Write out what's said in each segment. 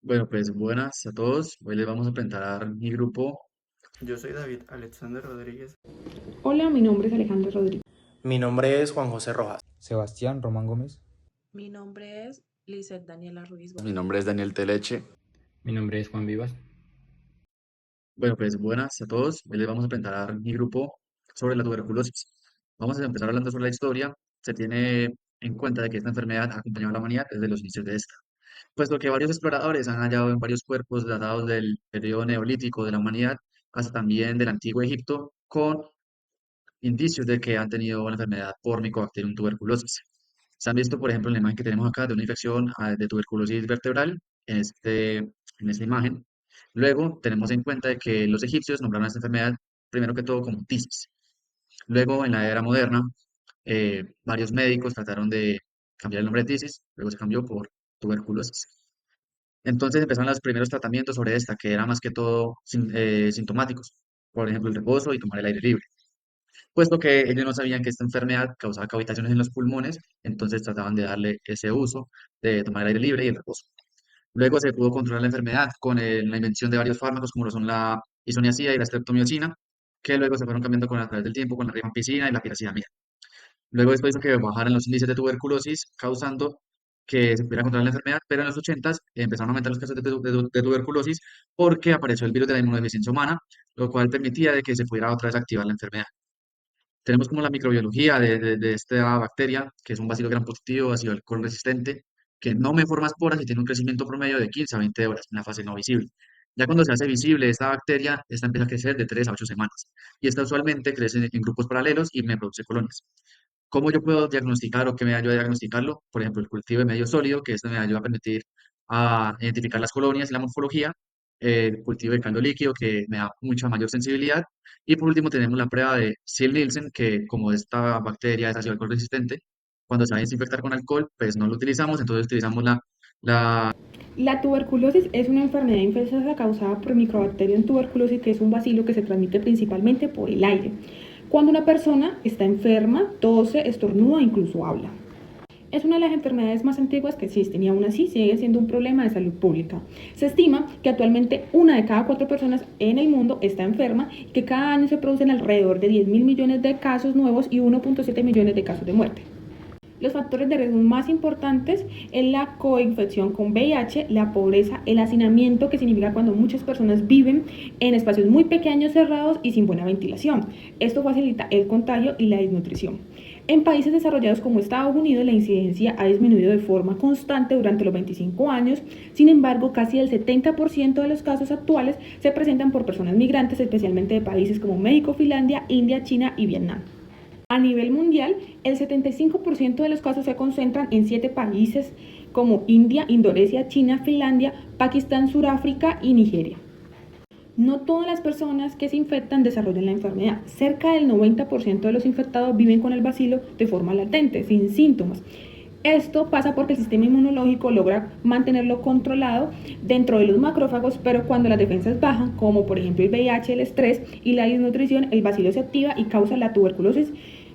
Bueno, pues buenas a todos. Hoy les vamos a presentar mi grupo. Yo soy David Alexander Rodríguez. Hola, mi nombre es Alejandro Rodríguez. Mi nombre es Juan José Rojas. Sebastián Román Gómez. Mi nombre es Lizeth Daniela Ruiz. Mi nombre es Daniel Teleche. Mi nombre es Juan Vivas. Bueno, pues buenas a todos. Hoy les vamos a presentar mi grupo sobre la tuberculosis. Vamos a empezar hablando sobre la historia. Se tiene en cuenta de que esta enfermedad ha acompañado a la humanidad desde los inicios de esta, puesto que varios exploradores han hallado en varios cuerpos datados del periodo neolítico de la humanidad hasta también del antiguo Egipto con indicios de que han tenido la enfermedad por Mycobacterium tuberculosis. Se han visto, por ejemplo, en la imagen que tenemos acá de una infección de tuberculosis vertebral en esta imagen. Luego tenemos en cuenta de que los egipcios nombraron esta enfermedad primero que todo como tisis. Luego, en la era moderna, varios médicos trataron de cambiar el nombre de tisis, luego se cambió por tuberculosis. Entonces empezaron los primeros tratamientos sobre esta, que eran más que todo sintomáticos, por ejemplo, el reposo y tomar el aire libre, puesto que ellos no sabían que esta enfermedad causaba cavitaciones en los pulmones, entonces trataban de darle ese uso de tomar el aire libre y el reposo. Luego se pudo controlar la enfermedad con la invención de varios fármacos como lo son la isoniazida y la streptomiocina, que luego se fueron cambiando a través del tiempo con la rifampicina y la piracidamida. Luego esto hizo que bajaran los índices de tuberculosis, causando que se pudiera controlar la enfermedad, pero en los 80 empezaron a aumentar los casos de tuberculosis porque apareció el virus de la inmunodeficiencia humana, lo cual permitía de que se pudiera otra vez activar la enfermedad. Tenemos como la microbiología de esta bacteria, que es un bacilo gram positivo, ácido alcohol resistente, que no me forma esporas y tiene un crecimiento promedio de 15 a 20 horas en la fase no visible. Ya cuando se hace visible esta bacteria, esta empieza a crecer de 3 a 8 semanas. Y esta usualmente crece en grupos paralelos y me produce colonias. ¿Cómo yo puedo diagnosticar o qué me ayuda a diagnosticarlo? Por ejemplo, el cultivo de medio sólido, que esto me ayuda a permitir a identificar las colonias y la morfología. El cultivo de caldo líquido, que me da mucha mayor sensibilidad. Y por último tenemos la prueba de Sil-Nielsen, que como esta bacteria es ácido alcohol resistente, cuando se va a desinfectar con alcohol, pues no lo utilizamos, entonces utilizamos la La tuberculosis es una enfermedad infecciosa causada por Mycobacterium tuberculosis, que es un bacilo que se transmite principalmente por el aire. Cuando una persona está enferma, tose, estornuda e incluso habla. Es una de las enfermedades más antiguas que existen y aún así sigue siendo un problema de salud pública. Se estima que actualmente una de cada 4 personas en el mundo está enferma y que cada año se producen alrededor de 10.000 millones de casos nuevos y 1.7 millones de casos de muerte. Los factores de riesgo más importantes es la coinfección con VIH, la pobreza, el hacinamiento, que significa cuando muchas personas viven en espacios muy pequeños, cerrados y sin buena ventilación. Esto facilita el contagio y la desnutrición. En países desarrollados como Estados Unidos, la incidencia ha disminuido de forma constante durante los 25 años. Sin embargo, casi el 70% de los casos actuales se presentan por personas migrantes, especialmente de países como México, Finlandia, India, China y Vietnam. A nivel mundial, el 75% de los casos se concentran en 7 países como India, Indonesia, China, Finlandia, Pakistán, Sudáfrica y Nigeria. No todas las personas que se infectan desarrollan la enfermedad. Cerca del 90% de los infectados viven con el bacilo de forma latente, sin síntomas. Esto pasa porque el sistema inmunológico logra mantenerlo controlado dentro de los macrófagos, pero cuando las defensas bajan, como por ejemplo el VIH, el estrés y la desnutrición, el bacilo se activa y causa la tuberculosis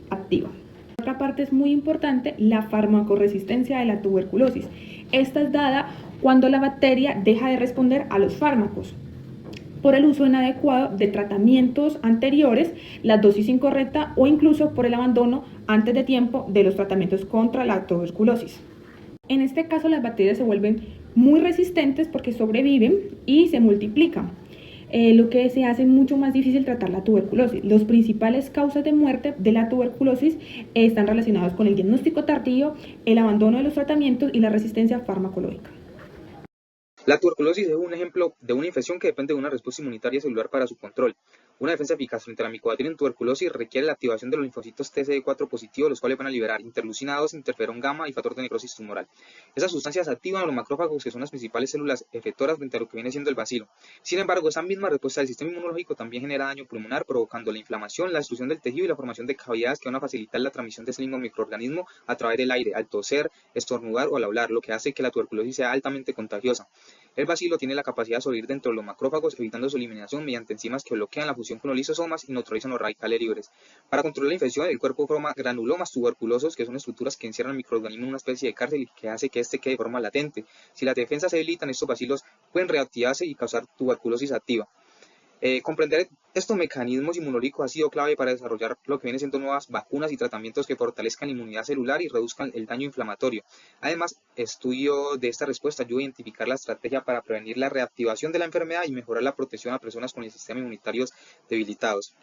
activa. Por otra parte, es muy importante la farmacoresistencia de la tuberculosis. Esta es dada cuando la bacteria deja de responder a los fármacos por el uso inadecuado de tratamientos anteriores, la dosis incorrecta o incluso por el abandono antes de tiempo de los tratamientos contra la tuberculosis. En este caso, las bacterias se vuelven muy resistentes porque sobreviven y se multiplican, lo que se hace mucho más difícil tratar la tuberculosis. Las principales causas de muerte de la tuberculosis están relacionadas con el diagnóstico tardío, el abandono de los tratamientos y la resistencia farmacológica. La tuberculosis es un ejemplo de una infección que depende de una respuesta inmunitaria celular para su control. Una defensa eficaz frente a la Mycobacterium tuberculosis requiere la activación de los linfocitos TCD4 positivos, los cuales van a liberar interleucina 2, interferón gamma y factor de necrosis tumoral. Esas sustancias activan a los macrófagos, que son las principales células efectoras frente a lo que viene siendo el bacilo. Sin embargo, esa misma respuesta del sistema inmunológico también genera daño pulmonar, provocando la inflamación, la destrucción del tejido y la formación de cavidades que van a facilitar la transmisión de ese mismo microorganismo a través del aire, al toser, estornudar o al hablar, lo que hace que la tuberculosis sea altamente contagiosa. El bacilo tiene la capacidad de sobrevivir dentro de los macrófagos, evitando su eliminación mediante enzimas que bloquean la fusión con los lisosomas y neutralizan los radicales libres. Para controlar la infección, el cuerpo forma granulomas tuberculosos, que son estructuras que encierran al microorganismo en una especie de cárcel y que hace que éste quede de forma latente. Si las defensas se debilitan, estos bacilos pueden reactivarse y causar tuberculosis activa. Comprender estos mecanismos inmunológicos ha sido clave para desarrollar lo que vienen siendo nuevas vacunas y tratamientos que fortalezcan la inmunidad celular y reduzcan el daño inflamatorio. Además, estudio de esta respuesta ayuda a identificar la estrategia para prevenir la reactivación de la enfermedad y mejorar la protección a personas con el sistema inmunitario debilitados.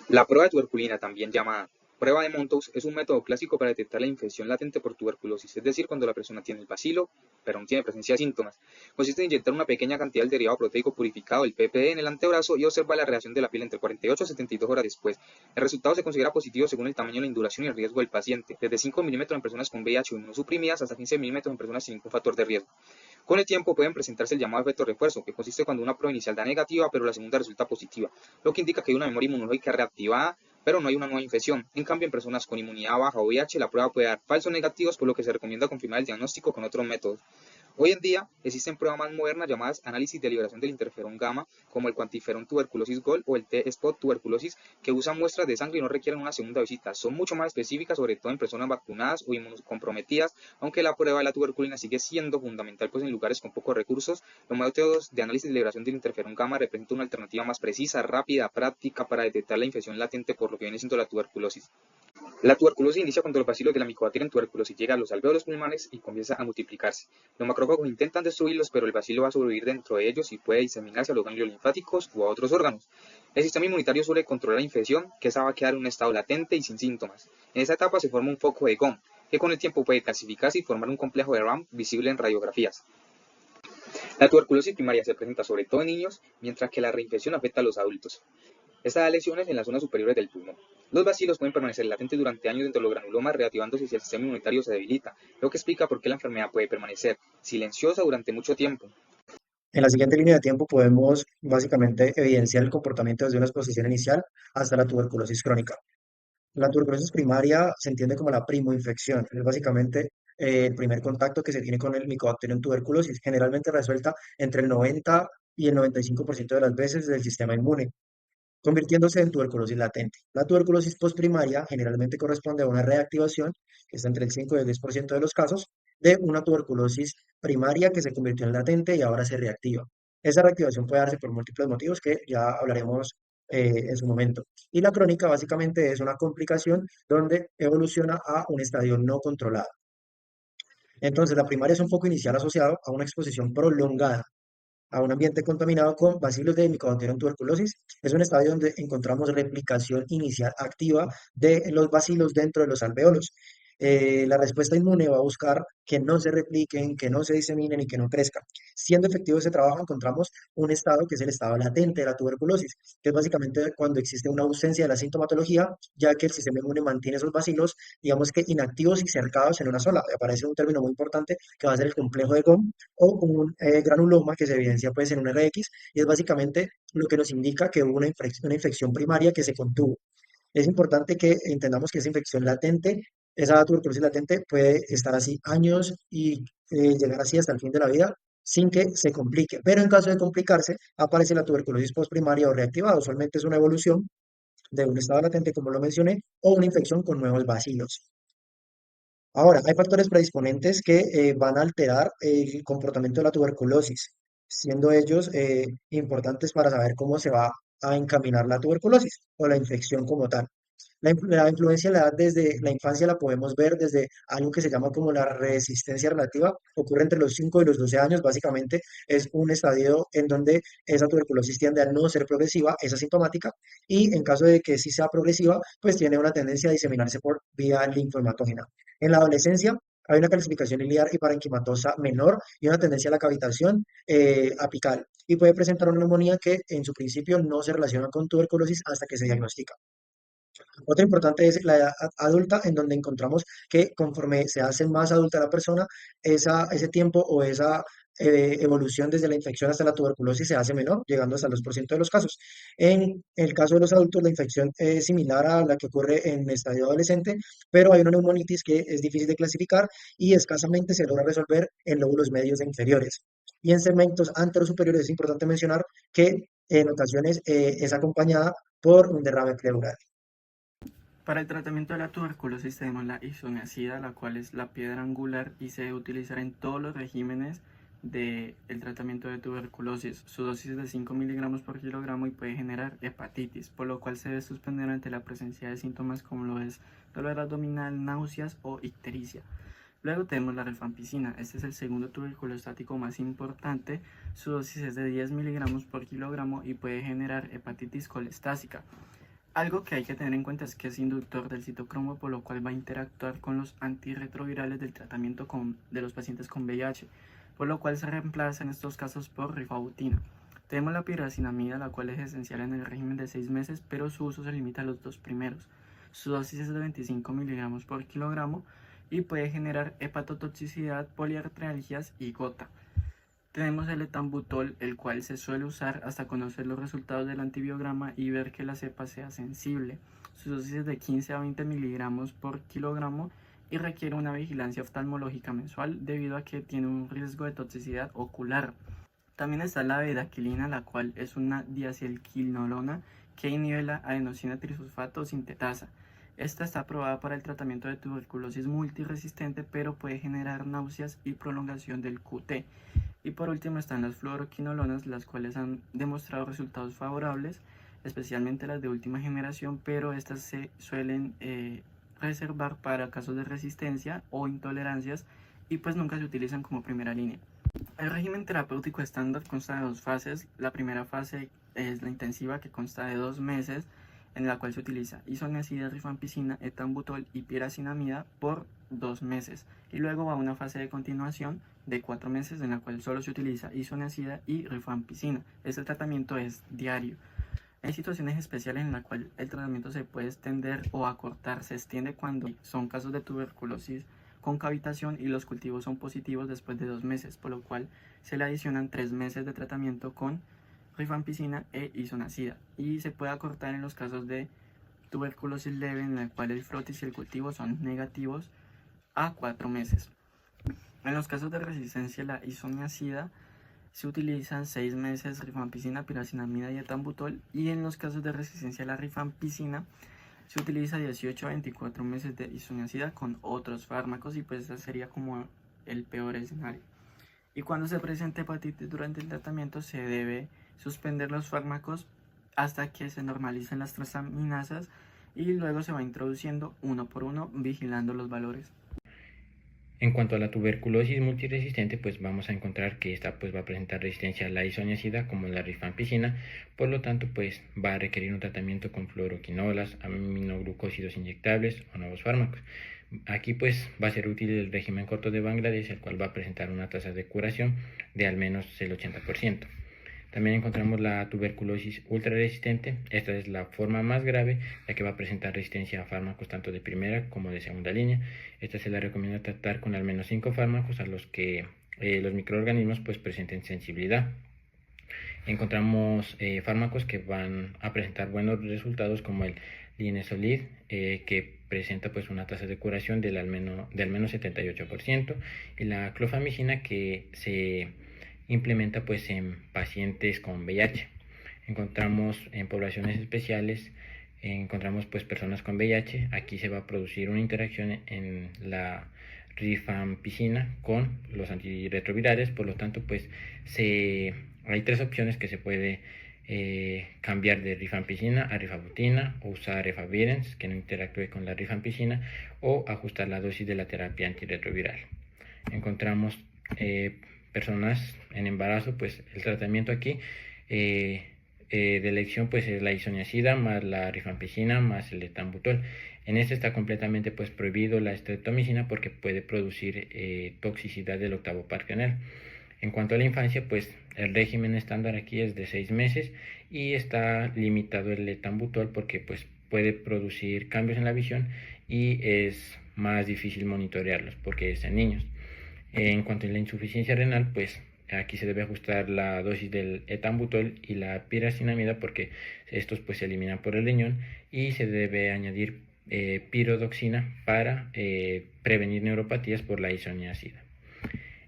La prueba de tuberculina, también llamada prueba de Montaus, es un método clásico para detectar la infección latente por tuberculosis, es decir, cuando la persona tiene el bacilo, pero no tiene presencia de síntomas. Consiste en inyectar una pequeña cantidad del derivado proteico purificado, el PPE, en el antebrazo y observar la reacción de la piel entre 48 y 72 horas después. El resultado se considera positivo según el tamaño de la induración y el riesgo del paciente, desde 5 milímetros en personas con VIH o inmunosuprimidas hasta 15 milímetros en personas sin ningún factor de riesgo. Con el tiempo pueden presentarse el llamado efecto refuerzo, que consiste cuando una prueba inicial da negativa, pero la segunda resulta positiva, lo que indica que hay una memoria inmunológica reactivada, pero no hay una nueva infección. En cambio, en personas con inmunidad baja o VIH, la prueba puede dar falsos negativos, por lo que se recomienda confirmar el diagnóstico con otros métodos. Hoy en día existen pruebas más modernas llamadas análisis de liberación del interferón gamma, como el cuantiferón tuberculosis Gold o el T-Spot tuberculosis, que usan muestras de sangre y no requieren una segunda visita. Son mucho más específicas, sobre todo en personas vacunadas o inmunocomprometidas, aunque la prueba de la tuberculina sigue siendo fundamental pues en lugares con pocos recursos. Los métodos de análisis de liberación del interferón gamma representan una alternativa más precisa, rápida, práctica para detectar la infección latente por lo que viene siendo la tuberculosis. La tuberculosis inicia cuando los bacilos de la Mycobacterium tuberculosis llegan a los alvéolos pulmonares y comienza a multiplicarse. Los macrófagos intentan destruirlos, pero el bacilo va a sobrevivir dentro de ellos y puede diseminarse a los ganglios linfáticos o a otros órganos. El sistema inmunitario suele controlar la infección, que esa va a quedar en un estado latente y sin síntomas. En esta etapa se forma un foco de GOM, que con el tiempo puede calcificarse y formar un complejo de RAM visible en radiografías. La tuberculosis primaria se presenta sobre todo en niños, mientras que la reinfección afecta a los adultos. Esta da lesiones en las zonas superiores del pulmón. Los bacilos pueden permanecer latentes durante años dentro de los granulomas, reactivándose si el sistema inmunitario se debilita, lo que explica por qué la enfermedad puede permanecer silenciosa durante mucho tiempo. En la siguiente línea de tiempo podemos básicamente evidenciar el comportamiento desde una exposición inicial hasta la tuberculosis crónica. La tuberculosis primaria se entiende como la primoinfección, es básicamente el primer contacto que se tiene con el Mycobacterium tuberculosis, generalmente resuelta entre el 90 y el 95% de las veces del sistema inmune, convirtiéndose en tuberculosis latente. La tuberculosis postprimaria generalmente corresponde a una reactivación, que está entre el 5 y el 10% de los casos, de una tuberculosis primaria que se convirtió en latente y ahora se reactiva. Esa reactivación puede darse por múltiples motivos que ya hablaremos en su momento. Y la crónica básicamente es una complicación donde evoluciona a un estadio no controlado. Entonces, la primaria es un foco inicial asociado a una exposición prolongada a un ambiente contaminado con bacilos de Mycobacterium tuberculosis. Es un estadio donde encontramos replicación inicial activa de los bacilos dentro de los alveolos. La respuesta inmune va a buscar que no se repliquen, que no se diseminen y que no crezcan. Siendo efectivo ese trabajo, encontramos un estado que es el estado latente de la tuberculosis, que es básicamente cuando existe una ausencia de la sintomatología, ya que el sistema inmune mantiene esos bacilos, digamos que inactivos y cercados en una sola. Aparece un término muy importante que va a ser el complejo de GOM o un granuloma que se evidencia pues en un RX y es básicamente lo que nos indica que hubo una infección primaria que se contuvo. Es importante que entendamos que esa infección latente, esa tuberculosis latente puede estar así años y llegar así hasta el fin de la vida sin que se complique. Pero en caso de complicarse, aparece la tuberculosis postprimaria o reactivada. Usualmente es una evolución de un estado latente, como lo mencioné, o una infección con nuevos bacilos. Ahora, hay factores predisponentes que van a alterar el comportamiento de la tuberculosis, siendo ellos importantes para saber cómo se va a encaminar la tuberculosis o la infección como tal. La influencia de la edad desde la infancia la podemos ver desde algo que se llama como la resistencia relativa, ocurre entre los 5 y los 12 años, básicamente es un estadio en donde esa tuberculosis tiende a no ser progresiva, es asintomática, y en caso de que sí sea progresiva, pues tiene una tendencia a diseminarse por vía linfohematógena. En la adolescencia hay una calcificación iliar y parenquimatosa menor y una tendencia a la cavitación apical, y puede presentar una neumonía que en su principio no se relaciona con tuberculosis hasta que se diagnostica. Otra importante es la edad adulta, en donde encontramos que conforme se hace más adulta la persona, ese tiempo o esa evolución desde la infección hasta la tuberculosis se hace menor, llegando hasta el 2% de los casos. En el caso de los adultos, la infección es similar a la que ocurre en estadio adolescente, pero hay una neumonitis que es difícil de clasificar y escasamente se logra resolver en lóbulos medios e inferiores. y en segmentos anterosuperiores es importante mencionar que en ocasiones es acompañada por un derrame pleural. Para el tratamiento de la tuberculosis tenemos la isoniazida, la cual es la piedra angular y se debe utilizar en todos los regímenes del tratamiento de tuberculosis. Su dosis es de 5 miligramos por kilogramo y puede generar hepatitis, por lo cual se debe suspender ante la presencia de síntomas como lo es dolor abdominal, náuseas o ictericia. Luego tenemos la rifampicina. Este es el segundo tuberculostático más importante. Su dosis es de 10 miligramos por kilogramo y puede generar hepatitis colestásica. Algo que hay que tener en cuenta es que es inductor del citocromo, por lo cual va a interactuar con los antirretrovirales del tratamiento de los pacientes con VIH, por lo cual se reemplaza en estos casos por rifabutina. Tenemos la piracinamida, la cual es esencial en el régimen de 6 meses, pero su uso se limita a los 2 primeros. Su dosis es de 25 miligramos por kilogramo y puede generar hepatotoxicidad, poliartralgias y gota. Tenemos el etambutol, el cual se suele usar hasta conocer los resultados del antibiograma y ver que la cepa sea sensible. Su dosis es de 15 a 20 miligramos por kilogramo y requiere una vigilancia oftalmológica mensual debido a que tiene un riesgo de toxicidad ocular. También está la bedaquilina, la cual es una diacilquinolona que inhibe la adenosina trisulfato sintetasa. Esta está aprobada para el tratamiento de tuberculosis multiresistente, pero puede generar náuseas y prolongación del QT. Y por último están las fluoroquinolonas, las cuales han demostrado resultados favorables, especialmente las de última generación, pero estas se suelen reservar para casos de resistencia o intolerancias y pues nunca se utilizan como primera línea. El régimen terapéutico estándar consta de 2 fases. La primera fase es la intensiva, que consta de 2 meses, en la cual se utiliza isoniazida, rifampicina, etambutol y piracinamida por 2 meses. Y luego va una fase de continuación de 4 meses en la cual solo se utiliza isoniazida y rifampicina. Este tratamiento es diario. Hay situaciones especiales en las cuales el tratamiento se puede extender o acortar. Se extiende cuando son casos de tuberculosis con cavitación y los cultivos son positivos después de 2 meses, por lo cual se le adicionan 3 meses de tratamiento con rifampicina e isoniazida, y se puede acortar en los casos de tuberculosis leve en la cual el frotis y el cultivo son negativos a 4 meses. En los casos de resistencia a la isoniazida se utilizan 6 meses rifampicina, piracinamida y etambutol, y en los casos de resistencia a la rifampicina se utiliza 18 a 24 meses de isoniazida con otros fármacos, y pues ese sería como el peor escenario. Y cuando se presenta hepatitis durante el tratamiento se debe suspender los fármacos hasta que se normalicen las transaminasas y luego se va introduciendo uno por uno vigilando los valores. En cuanto a la tuberculosis multiresistente, pues vamos a encontrar que esta pues va a presentar resistencia a la isoniazida como la rifampicina, por lo tanto pues va a requerir un tratamiento con fluoroquinolas, aminoglucósidos inyectables o nuevos fármacos. Aquí pues va a ser útil el régimen corto de Bangladesh, el cual va a presentar una tasa de curación de al menos el 80%. También encontramos la tuberculosis ultrarresistente. Esta es la forma más grave, ya que va a presentar resistencia a fármacos tanto de primera como de segunda línea. Esta se la recomienda tratar con al menos 5 fármacos a los que los microorganismos pues presenten sensibilidad. Encontramos fármacos que van a presentar buenos resultados, como el linezolid, que presenta pues una tasa de curación del al menos 78%, y la clofamicina, que se implementa pues en pacientes con VIH. Encontramos en poblaciones especiales, encontramos pues personas con VIH. Aquí se va a producir una interacción en la rifampicina con los antirretrovirales, por lo tanto pues hay 3 opciones que se puede cambiar de rifampicina a rifabutina, o usar efavirenz que no interactúe con la rifampicina, o ajustar la dosis de la terapia antirretroviral. Encontramos personas en embarazo, pues el tratamiento aquí de elección pues es la isoniazida más la rifampicina más el etambutol. En este está completamente pues prohibido la streptomicina porque puede producir toxicidad del octavo parquenel. En cuanto a la infancia, pues el régimen estándar aquí es de 6 meses y está limitado el etambutol porque pues puede producir cambios en la visión y es más difícil monitorearlos porque es en niños. En cuanto a la insuficiencia renal, pues aquí se debe ajustar la dosis del etambutol y la piracinamida porque estos pues se eliminan por el riñón, y se debe añadir pirodoxina para prevenir neuropatías por la isoniazida.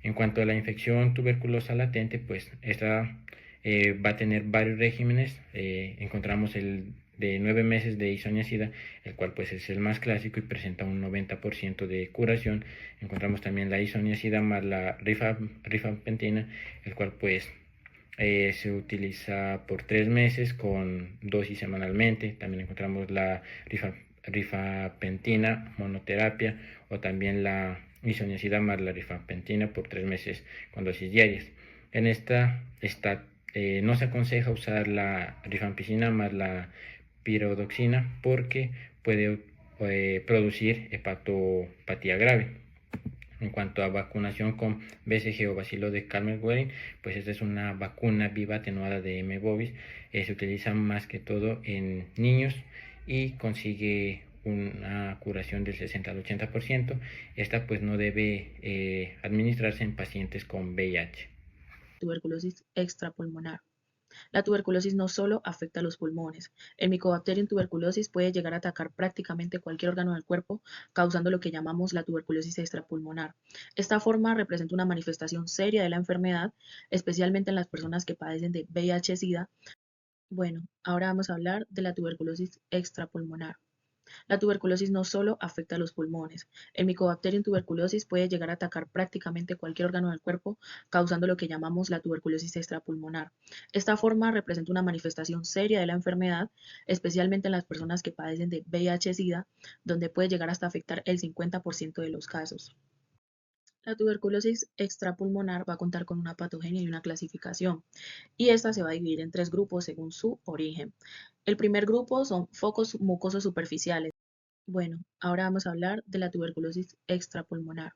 En cuanto a la infección tuberculosa latente, pues esta va a tener varios regímenes. Encontramos el de 9 meses de isoniazida, el cual pues es el más clásico y presenta un 90% de curación. Encontramos también la isoniazida más la rifampicina, el cual pues se utiliza por 3 meses con dosis semanalmente. También encontramos la rifapentina monoterapia o también la isoniazida más la rifapentina por 3 meses con dosis diarias. En esta no se aconseja usar la rifampicina más la piridoxina porque puede producir hepatopatía grave. En cuanto a vacunación con BCG o bacilo de Calmette-Guerin, pues esta es una vacuna viva atenuada de M. bovis. Se utiliza más que todo en niños y consigue una curación del 60 al 80%. Esta pues no debe administrarse en pacientes con VIH. Tuberculosis extrapulmonar. La tuberculosis no solo afecta a los pulmones. El Mycobacterium tuberculosis puede llegar a atacar prácticamente cualquier órgano del cuerpo, causando lo que llamamos la tuberculosis extrapulmonar. Esta forma representa una manifestación seria de la enfermedad, especialmente en las personas que padecen de VIH-Sida. Bueno, ahora vamos a hablar de la tuberculosis extrapulmonar. La tuberculosis no solo afecta a los pulmones. El Mycobacterium tuberculosis puede llegar a atacar prácticamente cualquier órgano del cuerpo, causando lo que llamamos la tuberculosis extrapulmonar. Esta forma representa una manifestación seria de la enfermedad, especialmente en las personas que padecen de VIH-Sida, donde puede llegar hasta afectar el 50% de los casos. La tuberculosis extrapulmonar va a contar con una patogenia y una clasificación, y esta se va a dividir en 3 grupos según su origen. El primer grupo son focos mucosos superficiales. Bueno, ahora vamos a hablar de la tuberculosis extrapulmonar.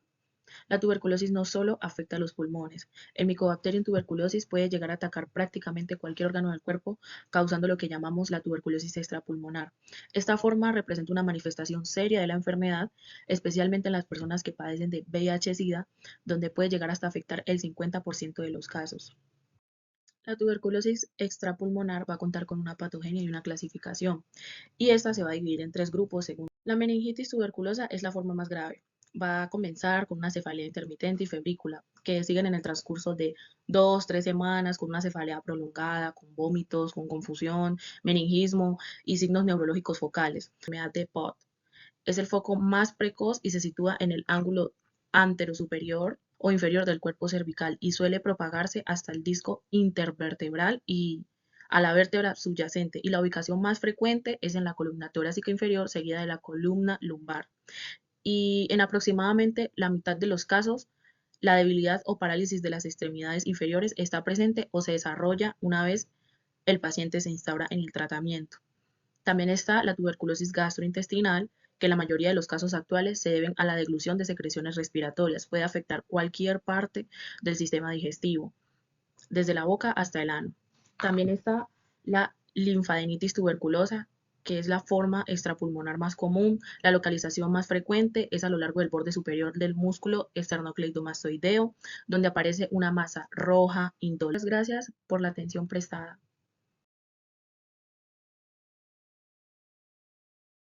La tuberculosis no solo afecta a los pulmones. El Mycobacterium tuberculosis puede llegar a atacar prácticamente cualquier órgano del cuerpo, causando lo que llamamos la tuberculosis extrapulmonar. Esta forma representa una manifestación seria de la enfermedad, especialmente en las personas que padecen de VIH-Sida, donde puede llegar hasta afectar el 50% de los casos. La tuberculosis extrapulmonar va a contar con una patogenia y una clasificación, y esta se va a dividir en 3 grupos según. La meningitis tuberculosa es la forma más grave. Va a comenzar con una cefalea intermitente y febrícula, que siguen en el transcurso de 2, 3 semanas con una cefalea prolongada, con vómitos, con confusión, meningismo y signos neurológicos focales. La enfermedad de Pott es el foco más precoz y se sitúa en el ángulo anterosuperior o inferior del cuerpo cervical y suele propagarse hasta el disco intervertebral y a la vértebra subyacente, y la ubicación más frecuente es en la columna torácica inferior seguida de la columna lumbar. Y en aproximadamente la mitad de los casos, la debilidad o parálisis de las extremidades inferiores está presente o se desarrolla una vez el paciente se instaura en el tratamiento. También está la tuberculosis gastrointestinal, que en la mayoría de los casos actuales se deben a la deglución de secreciones respiratorias. Puede afectar cualquier parte del sistema digestivo, desde la boca hasta el ano. También está la linfadenitis tuberculosa, que es la forma extrapulmonar más común. La localización más frecuente es a lo largo del borde superior del músculo esternocleidomastoideo, donde aparece una masa roja indolora. Gracias por la atención prestada.